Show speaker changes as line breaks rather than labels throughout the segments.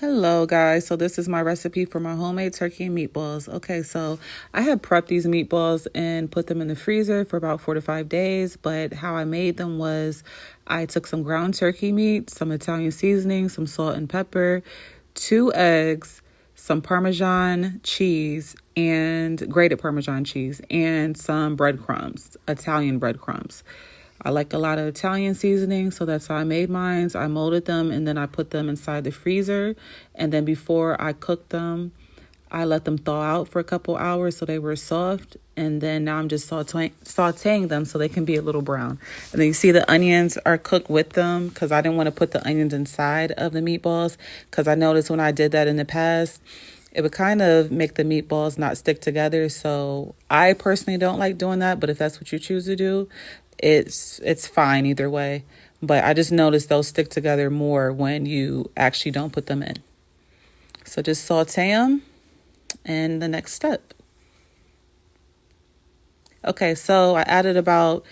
Hello guys, so this is my recipe for my homemade turkey and meatballs. Okay, so I had prepped these meatballs and put them in the freezer for about 4 to 5 days, but how I made them was I took some ground turkey meat, some Italian seasoning, some salt and pepper, 2 eggs, some Parmesan cheese and grated Parmesan cheese, and some breadcrumbs, Italian breadcrumbs. I like a lot of Italian seasoning, so that's how I made mine. I molded them and then I put them inside the freezer. And then before I cooked them, I let them thaw out for a couple hours so they were soft. And then now I'm just sauteing them so they can be a little brown. And then you see the onions are cooked with them because I didn't want to put the onions inside of the meatballs because I noticed when I did that in the past, it would kind of make the meatballs not stick together. So I personally don't like doing that, but if that's what you choose to do, it's fine either way. But I just noticed those stick together more when you actually don't put them in. So just saute them and the next step. Okay, so I added about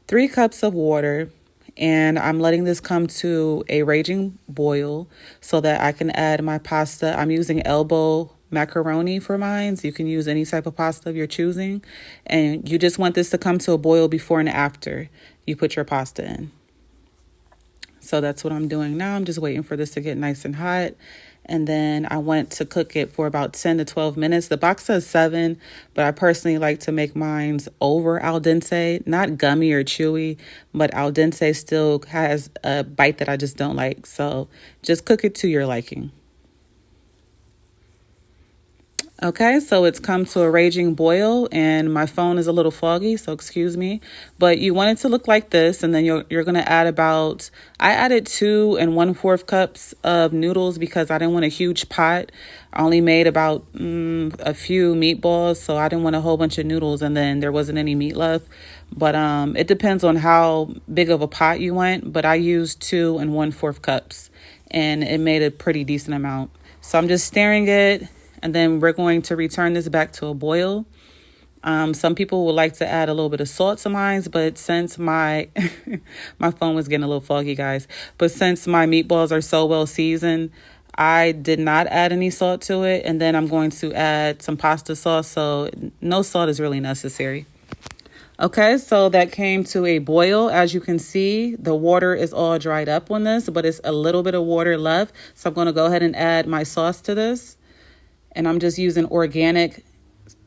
3 cups of water and I'm letting this come to a raging boil so that I can add my pasta. I'm using elbow macaroni for mine. So you can use any type of pasta of your choosing. And you just want this to come to a boil before and after you put your pasta in. So that's what I'm doing now. I'm just waiting for this to get nice and hot. And then I went to cook it for about 10 to 12 minutes. The box says 7, but I personally like to make mine over al dente, not gummy or chewy, but al dente still has a bite that I just don't like. So just cook it to your liking. Okay, so it's come to a raging boil and my phone is a little foggy, so excuse me. But you want it to look like this, and then you're going to add about, I added 2 1/4 cups of noodles because I didn't want a huge pot. I only made about a few meatballs, so I didn't want a whole bunch of noodles, and then there wasn't any meat left. But it depends on how big of a pot you want, but I used 2 1/4 cups, and it made a pretty decent amount. So I'm just stirring it. And then we're going to return this back to a boil. Some people would like to add a little bit of salt to mine, but since my my phone was getting a little foggy, guys. But since my meatballs are so well seasoned, I did not add any salt to it. And then I'm going to add some pasta sauce, so no salt is really necessary. Okay, so that came to a boil. As you can see, the water is all dried up on this, but it's a little bit of water left. So I'm going to go ahead and add my sauce to this. And I'm just using organic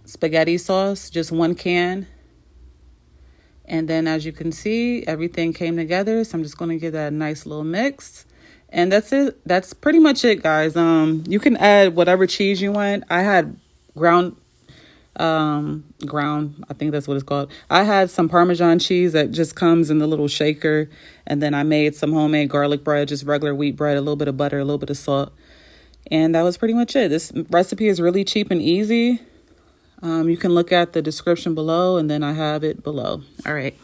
spaghetti sauce, just 1 can. And then as you can see, everything came together. So I'm just going to give that a nice little mix. And that's it. That's pretty much it, guys. You can add whatever cheese you want. I had ground, I think that's what it's called. I had some Parmesan cheese that just comes in the little shaker. And then I made some homemade garlic bread, just regular wheat bread, a little bit of butter, a little bit of salt. And that was pretty much it. This recipe is really cheap and easy. You can look at the description below, and then I have it below. All right.